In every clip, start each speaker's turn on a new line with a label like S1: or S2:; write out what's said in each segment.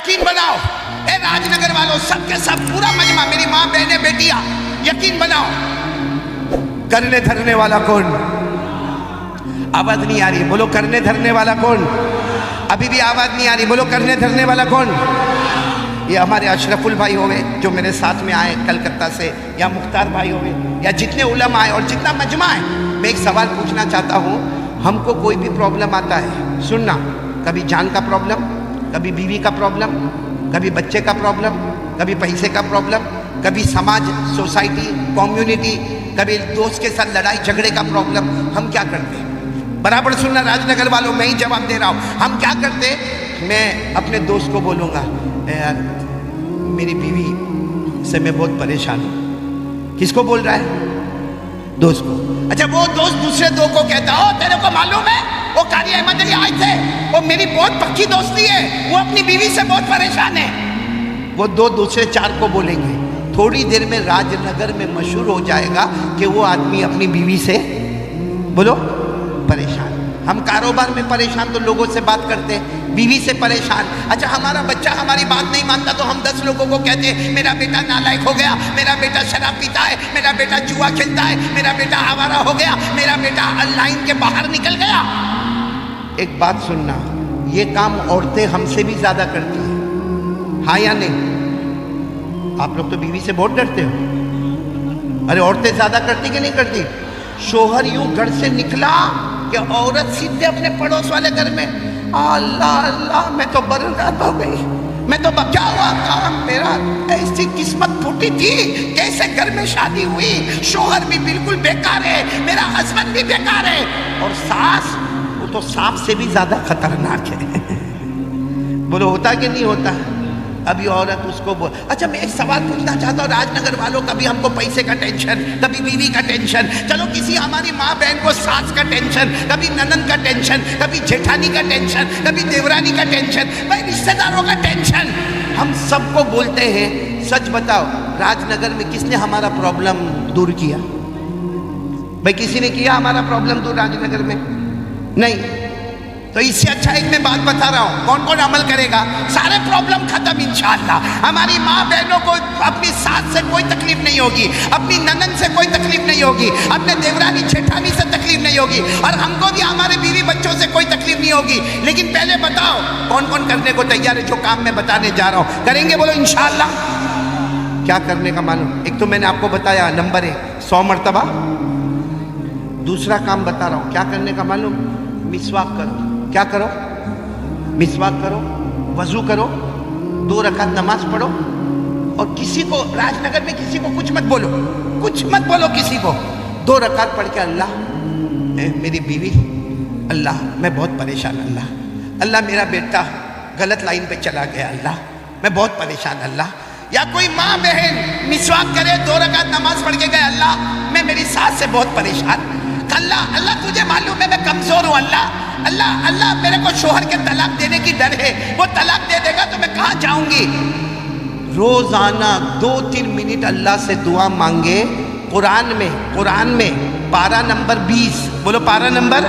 S1: یقین بناؤ اے راج نگر والوں، سب کے سب پورا مجمع، میری ماں بہنیں بیٹیاں، یقین بناؤ کرنے دھرنے والا کون؟ آواز نہیں آ رہی، بولو کرنے دھرنے والا کون؟ ابھی بھی آواز نہیں آ رہی، بولو کرنے دھرنے والا کون؟ یہ ہمارے اشرف البھائی ہوئے جو میرے ساتھ میں آئے کلکتہ سے، یا مختار بھائی ہوئے، یا جتنے علماء آئے اور جتنا مجمع ہے. میں ایک سوال پوچھنا چاہتا ہوں، ہم کو کوئی بھی پرابلم آتا ہے، سننا، کبھی جان کا پرابلم، کبھی بیوی کا پرابلم، کبھی بچے کا پرابلم، کبھی پیسے کا پرابلم، کبھی سماج، سوسائٹی، کمیونٹی، کبھی دوست کے ساتھ لڑائی جھگڑے کا پرابلم، ہم کیا کرتے ہیں؟ برابر سننا راج نگر والوں، میں ہی جواب دے رہا ہوں. ہم کیا کرتے؟ میں اپنے دوست کو بولوں گا، اے یار میری بیوی سے میں بہت پریشان ہوں. کس کو بول رہا ہے؟ دوست کو. اچھا وہ دوست دوسرے دو کو کہتا ہے، تیرے کو معلوم ہے وہ قاری احمد علی آئے تھے، وہ میری بہت پکی دوستی ہے، وہ اپنی بیوی سے بہت پریشان ہے. وہ دو دوسرے چار کو بولیں گے، تھوڑی دیر میں راج نگر میں مشہور ہو جائے گا کہ وہ آدمی اپنی بیوی سے بولو پریشان. ہم کاروبار میں پریشان تو لوگوں سے بات کرتے ہیں، بیوی سے پریشان. اچھا ہمارا بچہ ہماری بات نہیں مانتا تو ہم 10 لوگوں کو کہتے ہیں میرا بیٹا نالائق ہو گیا، میرا بیٹا شراب پیتا ہے، میرا بیٹا جوا کھیلتا ہے، میرا بیٹا آوارہ ہو گیا، میرا بیٹا لائن کے باہر نکل گیا. ایک بات سننا، یہ کام عورتیں ہم سے بھی زیادہ کرتی ہیں، ہاں یا نہیں؟ آپ لوگ تو بیوی سے بہت ڈرتے ہو. ارے عورتیں زیادہ کرتی کہ نہیں کرتی؟ شوہر یوں گھر سے نکلا کہ عورت سیدھے اپنے پڑوس والے گھر میں، اللہ اللہ میں تو برباد ہو گئی، میں تو کیا ہوا کام میرا، ایسی قسمت پھوٹی تھی، کیسے گھر میں شادی ہوئی، شوہر بھی بالکل بیکار ہے، میرا ہسبینڈ بھی بیکار ہے. اور ساس، وہ تو سانپ سے بھی زیادہ خطرناک ہے. بولو ہوتا کہ نہیں ہوتا؟ ابھی عورت اس کو بول. اچھا میں ایک سوال پوچھنا چاہتا ہوں راج نگر والوں، کبھی ہم کو پیسے کا ٹینشن، کبھی بیوی کا ٹینشن، چلو کسی ہماری ماں بہن کو ساس کا ٹینشن، کبھی ننند کا ٹینشن، کبھی جیٹھانی کا ٹینشن، کبھی دیورانی کا ٹینشن، بھائی رشتہ داروں کا ٹینشن. ہم سب کو بولتے ہیں، سچ بتاؤ راج نگر میں کس نے ہمارا پرابلم دور کیا؟ بھائی کسی نے کیا ہمارا پرابلم دور راج نگر میں؟ نہیں. تو اس سے اچھا ایک میں بات بتا رہا ہوں، کون کون عمل کرے گا سارے پرابلم ختم انشاءاللہ. ہماری ماں بہنوں کو اپنی ساس سے کوئی تکلیف نہیں ہوگی، اپنی ننند سے کوئی تکلیف نہیں ہوگی، اپنے دیورانی جیٹھانی سے تکلیف نہیں ہوگی، اور ہم کو بھی ہمارے بیوی بچوں سے کوئی تکلیف نہیں ہوگی. لیکن پہلے بتاؤ کون کون کرنے کو تیار ہے جو کام میں بتانے جا رہا ہوں؟ کریں گے؟ بولو انشاءاللہ. کیا کرنے کا معلوم؟ ایک تو میں نے آپ کو بتایا نمبر 1 100 مرتبہ. دوسرا کام بتا رہا ہوں کیا کرنے کا معلوم؟ مسواک کرو. کیا کرو؟ مسواک کرو، وضو کرو، 2 رکعت نماز پڑھو، اور کسی کو راج نگر میں کسی کو کچھ مت بولو، کچھ مت بولو کسی کو. 2 رکعت پڑھ کے اللہ میری بیوی، اللہ میں بہت پریشان، اللہ میرا بیٹا غلط لائن پہ چلا گیا، اللہ میں بہت پریشان، اللہ. یا کوئی ماں بہن مسواک کرے، 2 رکعت نماز پڑھ کے گئے، اللہ میں میری ساس سے بہت پریشان، اللہ تجھے معلوم ہے میں کمزور ہوں، اللہ میرے کو شوہر کے طلاق دینے کی ڈر ہے، وہ طلاق دے دے گا تو میں کہاں جاؤں گی. روزانہ 2-3 منٹ اللہ سے دعا مانگے. قرآن میں پارہ نمبر 20، بولو پارہ نمبر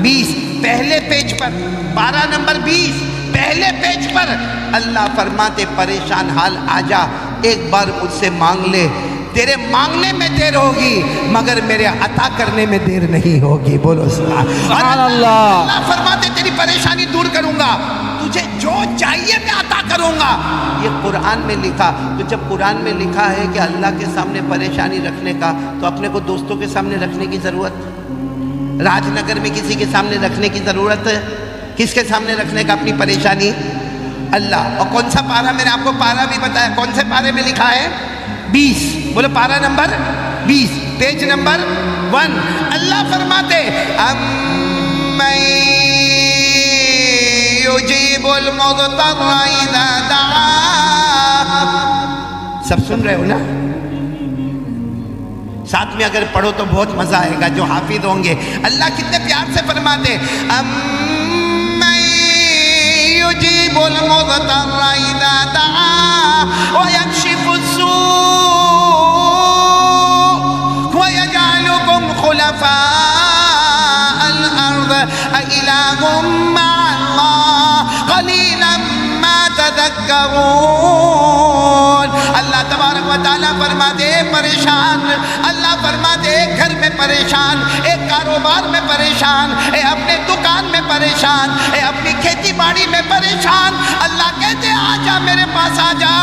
S1: 20 پہلے پیج پر، پارہ نمبر 20 پہلے پیج پر اللہ فرماتے پریشان حال آجا، ایک بار مجھ سے مانگ لے، تیرے مانگنے میں دیر ہوگی مگر میرے عطا کرنے میں دیر نہیں ہوگی. بولو سبحان اللہ. اللہ فرماتے تیری پریشانی دور کروں گا، تجھے جو چاہیے میں عطا کروں گا. یہ قرآن میں لکھا. تو جب قرآن میں لکھا ہے کہ اللہ کے سامنے پریشانی رکھنے کا، تو اپنے کو دوستوں کے سامنے رکھنے کی ضرورت، راج نگر میں کسی کے سامنے رکھنے کی ضرورت ہے؟ کس کے سامنے رکھنے کا اپنی پریشانی؟ اللہ. اور کون سا پارہ؟ میں نے آپ کو پارہ بھی بتایا، کون سے پارے میں لکھا ہے؟ 20. بولو پارہ نمبر 20 پیج نمبر 1. اللہ فرماتے امن یجیب المضطر اذا دعا. سب سن رہے ہو نا؟ ساتھ میں اگر پڑھو تو بہت مزہ آئے گا جو حافظ ہوں گے. اللہ کتنے پیار سے فرماتے امن یجیب المضطر اذا دعا ویکشف السوء ويجعلكم خلفاء الأرض أإله مع الله قليلا ما تذكرون. تذکرون۔ اللہ تبارک و تعالیٰ فرماتے پریشان، اللہ فرماتے گھر میں پریشان، ایک کاروبار میں پریشان، اے اپنے دکان میں پریشان، اے اپنی کھیتی باڑی میں پریشان، اللہ کہتے آجا میرے پاس آجا،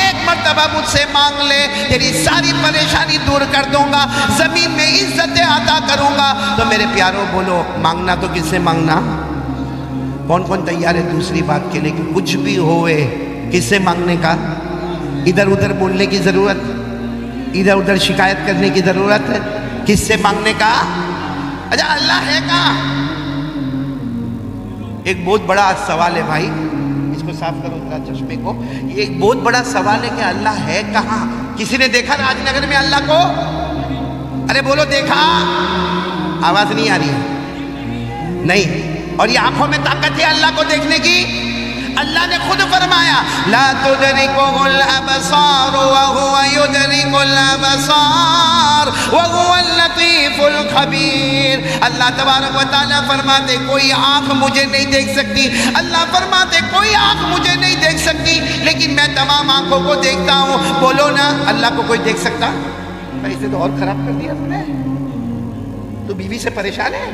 S1: ایک مرتبہ مجھ سے مانگ لے، تیری ساری پریشانی دور کر دوں گا، زمین میں عزت عطا کروں گا۔ تو میرے پیاروں بولو مانگنا تو کس سے مانگنا؟ کون کون تیار ہے دوسری بات کے لیے کہ کچھ بھی ہوئے کس سے مانگنے کا؟ ادھر ادھر بولنے کی ضرورت، ادھر ادھر شکایت کرنے کی ضرورت، کس سے مانگنے کا؟ اچھا اللہ ہے کہاں؟ ایک بہت بڑا سوال ہے بھائی، اس کو صاف کرو ذرا چشمے کو، یہ ایک بہت بڑا سوال ہے کہ اللہ ہے کہاں؟ کسی نے دیکھا راج نگر میں اللہ کو؟ ارے بولو دیکھا؟ آواز نہیں آ رہی ہے؟ نہیں۔ اور یہ آنکھوں میں طاقت ہے اللہ کو دیکھنے کی؟ اللہ نے خود فرمایا لا تدركه الابصار وهو يدرك الابصار وهو اللطيف الخبير۔ اللہ تبارک و تعالیٰ فرماتے کوئی آنکھ مجھے نہیں دیکھ سکتی، اللہ فرماتے کوئی آنکھ مجھے نہیں دیکھ سکتی لیکن میں تمام آنکھوں کو دیکھتا ہوں۔ بولو نا اللہ کو کوئی دیکھ سکتا؟ اسے تو اور خراب کر دیا تم نے، تو بیوی سے پریشان ہے،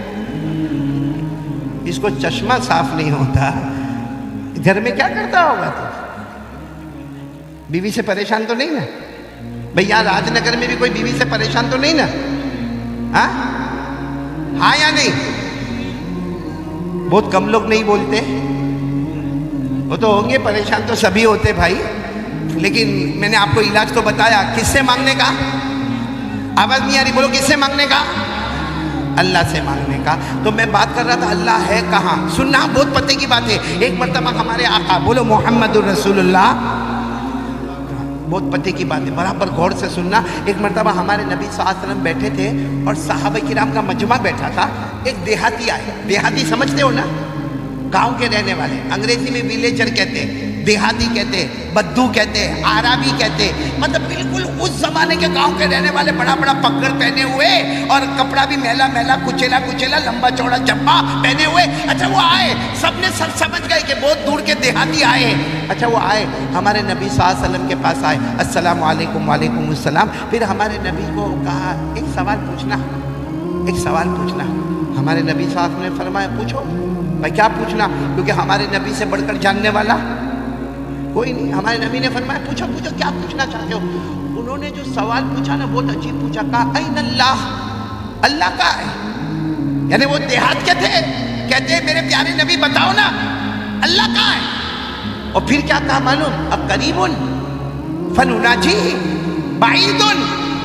S1: اس کو چشمہ صاف نہیں ہوتا، گھر میں کیا کرتا ہوگا تو؟ بیوی سے پریشان تو نہیں نا بھئی؟ یہاں راج نگر میں بھی کوئی بیوی سے پریشان تو نہیں نا؟ ہاں یا نہیں؟ بہت کم لوگ نہیں بولتے، وہ تو ہوں گے پریشان، تو سبھی ہوتے بھائی، لیکن میں نے آپ کو علاج تو بتایا۔ کس سے مانگنے کا؟ آواز نہیں آ رہی، بولو کس سے مانگنے کا؟ اللہ سے مانگنے کا۔ تو میں بات کر رہا تھا اللہ ہے کہاں؟ سننا بہت پتے کی بات ہے۔ ایک مرتبہ ہمارے آقا، بولو محمد الرسول اللہ، بہت پتے کی بات ہے، برابر غور سے سننا۔ ایک مرتبہ ہمارے نبی صلی اللہ علیہ وسلم بیٹھے تھے اور صحابہ کرام کا مجمع بیٹھا تھا، ایک دیہاتی آئے۔ دیہاتی سمجھتے ہو نا؟ گاؤں کے رہنے والے، انگریزی میں ویلیجر کہتے ہیں، دیہاتی کہتے ہیں، بدو کہتے ہیں، عربی کہتے ہیں، مطلب بالکل اس زمانے کے گاؤں کے رہنے والے، بڑا بڑا پگڑ پہنے ہوئے اور کپڑا بھی میلا میلا کچیلا کچیلا لمبا چوڑا جبا پہنے ہوئے۔ اچھا وہ آئے، سب نے سب سمجھ گئے کہ بہت دور کے دیہاتی آئے ہیں۔ اچھا وہ آئے ہمارے نبی صلی اللہ علیہ وسلم کے پاس آئے، السلام علیکم، وعلیکم السلام۔ پھر ہمارے نبی کو کہا ایک سوال پوچھنا، ایک سوال پوچھنا۔ ہمارے نبی صلی اللہ علیہ وسلم نے فرمایا پوچھو۔ بھائی کیا پوچھنا؟ کیونکہ ہمارے نبی سے بڑھ کر جاننے والا کوئی نہیں۔ ہمارے نبی نے فرمایا پوچھو پوچھو کیا پوچھنا چاہتے ہو؟ انہوں نے جو سوال پوچھا نا بہت عجیب پوچھا، کہا این اللہ، اللہ کہاں ہے؟ یعنی وہ دیہات کے تھے، کہتے ہیں میرے پیارے نبی بتاؤ نا اللہ کہاں ہے؟ اور پھر کیا کہا معلوم؟ اقریب فنناجیہ بعید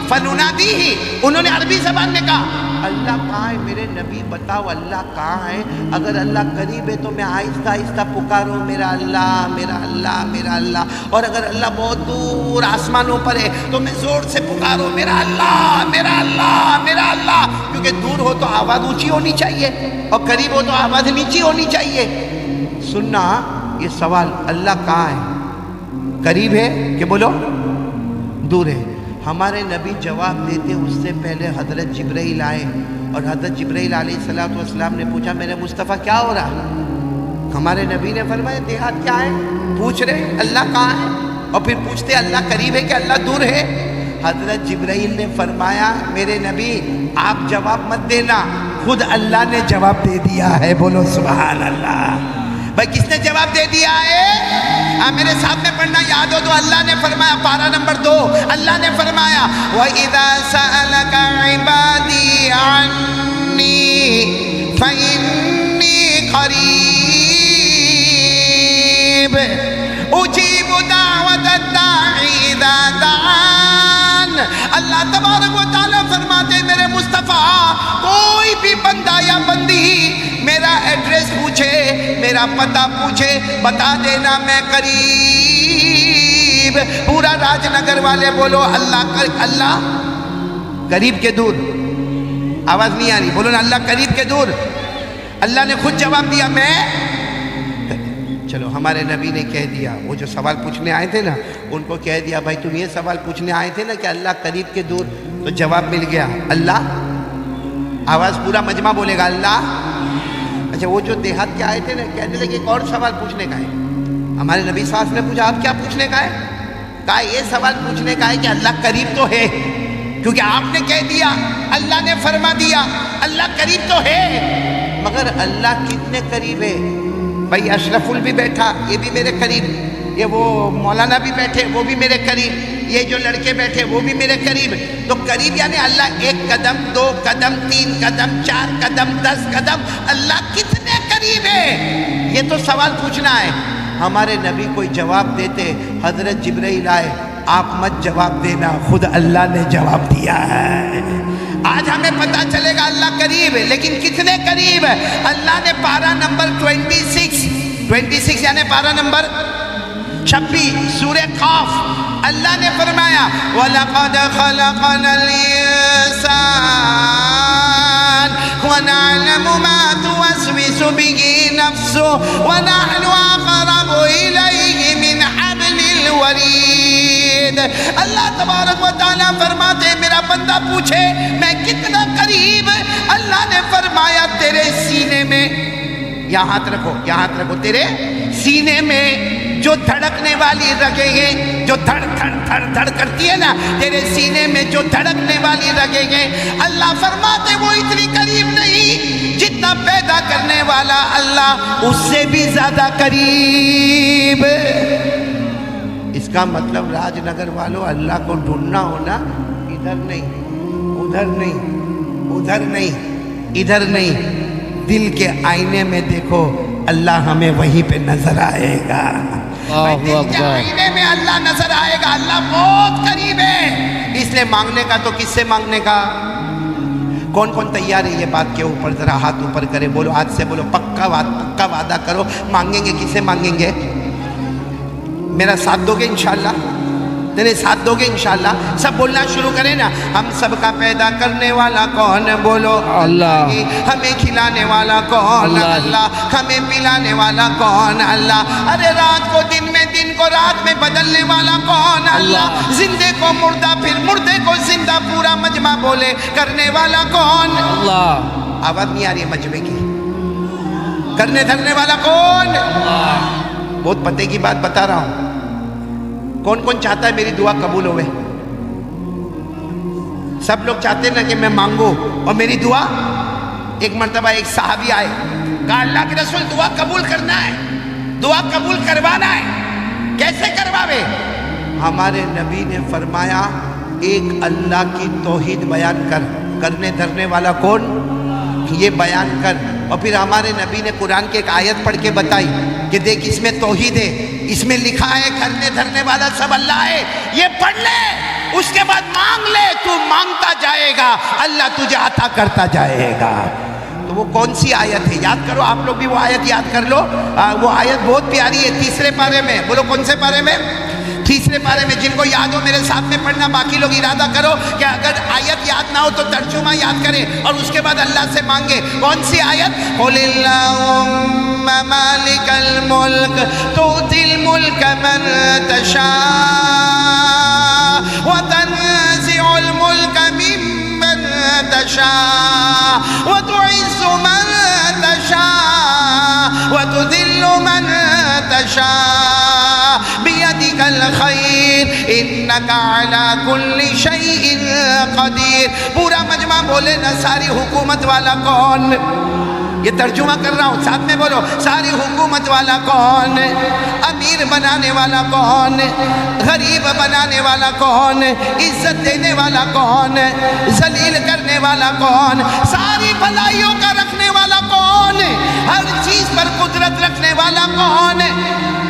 S1: فننادیہ۔ انہوں نے عربی زبان میں کہا اللہ کہاں ہے میرے نبی بتاؤ اللہ کہاں ہے؟ اگر اللہ قریب ہے تو میں آہستہ آہستہ پکاروں میرا اللہ میرا اللہ میرا اللہ، اور اگر اللہ بہت دور آسمانوں پر ہے تو میں زور سے پکاروں میرا اللہ میرا اللہ میرا اللہ، کیونکہ دور ہو تو آواز اونچی ہونی چاہیے اور قریب ہو تو آواز نیچی ہونی چاہیے۔ سننا یہ سوال اللہ کہاں ہے، قریب ہے کہ بولو دور ہے؟ ہمارے نبی جواب دیتے اس سے پہلے حضرت جبرائیل آئے اور حضرت جبرائیل علیہ السلام نے پوچھا میرے مصطفیٰ کیا ہو رہا؟ ہمارے نبی نے فرمایا دیہات کیا ہے؟ پوچھ رہے اللہ کہاں ہے، اور پھر پوچھتے اللہ قریب ہے کہ اللہ دور ہے؟ حضرت جبرائیل نے فرمایا میرے نبی آپ جواب مت دینا، خود اللہ نے جواب دے دیا ہے، بولو سبحان اللہ۔ بھائی کس نے جواب دے دیا ہے؟ میرے ساتھ میں پڑھنا یاد ہو تو اللہ نے فرمایا، پارہ نمبر 2، اللہ نے فرمایا وَإِذَا سَأَلَكَ عِبَادِي عَنِّي فَإِنِّي قَرِيبٌ أُجِيبُ دَعْوَةَ الدَّاعِ إِذَا دَعَانِ۔ اللہ تبارک و تعالیٰ فرماتے میرے مصطفیٰ کوئی بھی بندہ یا بندی میرا ایڈریس پوچھے، میرا پتہ پوچھے، بتا دینا میں قریب۔ پورا راج نگر والے بولو اللہ قریب کے دور؟ آواز نہیں آ رہی، بولو نا اللہ قریب کے دور؟ اللہ نے خود جواب دیا میں۔ چلو ہمارے نبی نے کہہ دیا، وہ جو سوال پوچھنے آئے تھے نا ان کو کہہ دیا بھائی تم یہ سوال پوچھنے آئے تھے نا کہ اللہ قریب کے دور، تو جواب مل گیا اللہ۔ آواز پورا مجمع بولے گا اللہ۔ اچھا وہ جو دیہات کے آئے تھے نا کہنے لگے ایک اور سوال پوچھنے کا ہے، ہمارے نبی صلی اللہ علیہ وسلم نے پوچھا آپ کیا پوچھنے کا ہے؟ کہا یہ سوال پوچھنے کا ہے کہ اللہ قریب تو ہے، کیونکہ آپ نے کہہ دیا، اللہ نے فرما دیا اللہ قریب تو ہے، مگر اللہ کتنے قریب ہے؟ بھائی اشرف بھی بیٹھا یہ بھی میرے قریب، یہ وہ مولانا بھی بیٹھے وہ بھی میرے قریب، یہ جو لڑکے بیٹھے وہ بھی میرے قریب۔ تو قریب یعنی اللہ 1 قدم 2 قدم 3 قدم 4 قدم 10 قدم، اللہ کتنے قریب ہے؟ یہ تو سوال پوچھنا ہے۔ ہمارے نبی کوئی جواب دیتے، حضرت جبرائیل آئے، آپ مت جواب دینا، خود اللہ نے جواب دیا ہے۔ آج ہمیں پتا چلے گا اللہ قریب ہے، لیکن کتنے قریب ہے؟ اللہ نے پارہ نمبر 26 یعنی پارہ نمبر 26 سورہ قاف، اللہ نے فرمایا وَلَقَدْ خَلَقْنَا الْإِنسَانَ وَنَعْلَمُ مَا تُوَسْوِسُ بِهِ نَفْسُهُ وَنَحْنُ أَقْرَبُ إِلَيْهِ مِنْ حَبْلِ الْوَرِيدِ۔ اللہ تبارک و تعالیٰ فرماتے میرا بندہ پوچھے میں کتنا قریب، اللہ نے فرمایا تیرے سینے میں، یہاں ہاتھ رکھو، تیرے سینے میں جو دھڑکنے والی رگیں ہیں، جو دھڑ دھڑ دھڑ دھڑ کرتی ہے نا، تیرے سینے میں جو دھڑکنے والی رگیں ہیں، اللہ فرماتے وہ اتنی قریب نہیں، جتنا پیدا کرنے والا اللہ اس سے بھی زیادہ قریب۔ اس کا مطلب راج نگر والوں اللہ کو ڈھونڈنا ہونا، ادھر نہیں ادھر نہیں ادھر نہیں ادھر نہیں، دل کے آئینے میں دیکھو اللہ ہمیں وہیں پہ نظر آئے گا، دل کے آئینے میں اللہ نظر آئے گا، اللہ بہت قریب ہے۔ اس لیے مانگنے کا تو کس سے مانگنے کا؟ کون کون تیار ہے یہ بات کے اوپر ذرا ہاتھ اوپر کرے، بولو آج سے بولو پکا وعدہ کرو، مانگیں گے کس سے مانگیں گے؟ میرا ساتھ دو گے انشاءاللہ؟ میرے ساتھ دو گے انشاءاللہ؟ سب بولنا شروع کریں نا، ہم سب کا پیدا کرنے والا کون؟ بولو اللہ۔ ہمیں کھلانے والا کون؟ اللہ۔ ہمیں پلانے والا کون؟ اللہ۔ ارے رات کو دن میں، دن کو رات میں بدلنے والا کون؟ اللہ۔ زندے کو مردہ، پھر مردے کو زندہ، پورا مجمع بولے کرنے والا کون؟ اللہ۔ آواز نہیں آ رہی ہے مجمع کی؟ کرنے دھرنے والا کون؟ اللہ۔ بہت پتے کی بات بتا رہا ہوں، کون کون چاہتا ہے میری دعا قبول ہوئے؟ سب لوگ چاہتے ہیں نا کہ میں مانگوں اور میری دعا۔ ایک مرتبہ ایک صحابی آئے، کہا اللہ کے رسول دعا قبول کرنا ہے، دعا قبول کروانا ہے، کیسے کرواوے؟ ہمارے نبی نے فرمایا ایک اللہ کی توحید بیان کر، کرنے دھرنے والا کون یہ بیان کر۔ اور پھر ہمارے نبی نے قرآن کی ایک آیت پڑھ کے بتائی کہ دیکھ اس میں توحید ہے، اس میں لکھا ہے کرنے دھرنے والا سب اللہ ہے، یہ پڑھ لے، اس کے بعد مانگ لے، تو مانگتا جائے گا اللہ تجھے عطا کرتا جائے گا۔ تو وہ کون سی آیت ہے یاد کرو، آپ لوگ بھی وہ آیت یاد کر لو، وہ آیت بہت پیاری ہے، 3 پارے میں، بولو کون سے پارے میں؟ 3 پارے میں، جن کو یاد ہو میرے ساتھ میں پڑھنا، باقی لوگ ارادہ کرو کہ اگر آیت یاد نہ ہو تو ترجمہ یاد کریں اور اس کے بعد اللہ سے مانگے۔ کون سی آیت؟ قُلِ اللَّهُمَّ مَالِكَ الْمُلْكِ تُؤْتِي الْمُلْكَ مَن تَشَاءُ وَتَنزِعُ الْمُلْكَ مِمَّن تَشَاءُ وَتُعِزُّ مَن تَشَاءُ وَتُذِلُّ مَن تَشَاءُ بِيَدِكَ الْخَيْرُ إِنَّكَ عَلَى كُلِّ شَيْءٍ قَدِيرٌ۔ پورا مجمع بولے نا ساری حکومت والا کون؟ یہ ترجمہ کر رہا ہوں، ساتھ میں بولو ساری حکومت والا کون؟ امیر بنانے والا کون؟ غریب بنانے والا کون؟ عزت دینے والا کون؟ ذلیل کرنے والا کون؟ ساری بھلائیوں کا رکھنے والا کون؟ ہر چیز پر قدرت رکھنے والا کون؟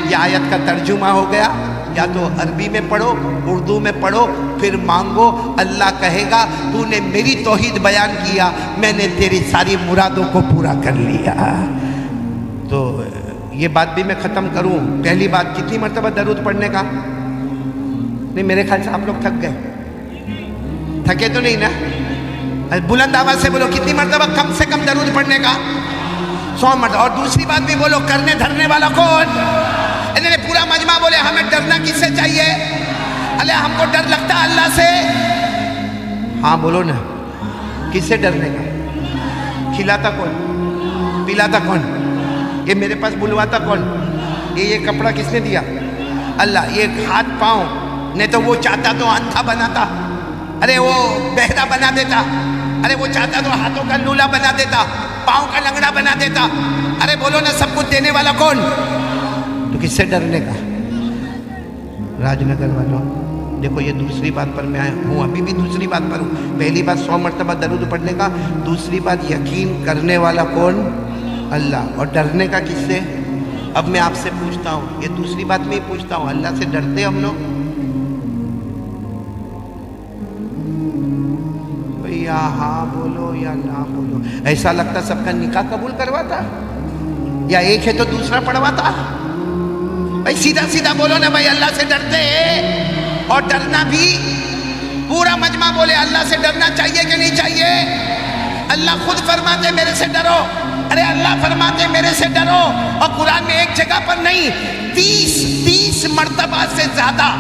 S1: یہ آیت کا ترجمہ ہو گیا، یا تو عربی میں پڑھو، اردو میں پڑھو، پھر مانگو، اللہ کہے گا تو نے میری توحید بیان کیا، میں نے تیری ساری مرادوں کو پورا کر لیا۔ تو یہ بات بھی میں ختم کروں، پہلی بات کتنی مرتبہ درود پڑھنے کا؟ نہیں میرے خیال سے آپ لوگ تھک گئے، تھکے تو نہیں نا؟ بلند آواز سے بولو کتنی مرتبہ کم سے کم درود پڑھنے کا؟ 100 مرتبہ۔ اور دوسری بات بھی بولو کرنے دھرنے والا کون؟ پورا مجمع بولے ہمیں ڈرنا کس سے چاہیے؟ اللہ ہم کو ڈر لگتا اللہ سے؟ ہاں بولو نا، کس سے ڈرنے کا؟ کھلاتا کون؟ پلاتا کون؟ یہ میرے پاس بلواتا کون؟ یہ کپڑا کس نے دیا؟ اللہ. یہ ہاتھ پاؤں نہیں تو وہ چاہتا تو اندھا بناتا, ارے وہ بہرا بنا دیتا, ارے وہ چاہتا تو ہاتھوں کا لولا بنا دیتا, پاؤں کا لنگڑا بنا دیتا. ارے بولو نا, سب کچھ دینے والا کون؟ تو کس سے ڈرنے کا؟ راج نگر والوں دیکھو, یہ دوسری بات پر میں آیا ہوں, ابھی بھی دوسری بات پر ہوں. پہلی بات 100 مرتبہ درود پڑھنے کا, دوسری بات یقین کرنے والا کون؟ اللہ. اور ڈرنے کا کس سے؟ اب میں آپ سے پوچھتا ہوں, یہ دوسری بات میں ہی پوچھتا ہوں, اللہ سے ڈرتے ہم لوگ؟ یا ہاں بولو یا نہ بولو. ایسا لگتا سب کا نکاح قبول کرواتا, یا ایک ہے تو دوسرا پڑھواتا؟ بھائی سیدھا سیدھا بولو نا بھائی, اللہ سے ڈرتے ہیں. اور ڈرنا بھی پورا مجمع بولے اللہ سے ڈرنا چاہیے کہ نہیں چاہیے؟ اللہ خود فرماتے میرے سے ڈرو. ارے اللہ فرماتے میرے سے ڈرو, اور قرآن میں ایک جگہ پر نہیں 30 مرتبہ سے زیادہ,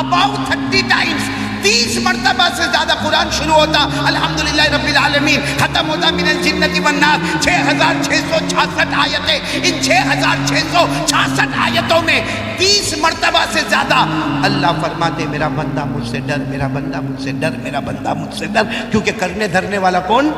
S1: about 30 times, 30 مرتبہ سے زیادہ قرآن شروع ہوتا الحمدللہ رب العالمین, ختم ہوتا من الجنت والناس. 6666 آیتیں, ان 6666 آیتوں میں 30 مرتبہ سے زیادہ اللہ فرماتے میرا بندہ مجھ سے ڈر, میرا بندہ مجھ سے ڈر, میرا بندہ مجھ سے ڈر. کیونکہ کرنے دھرنے والا کون؟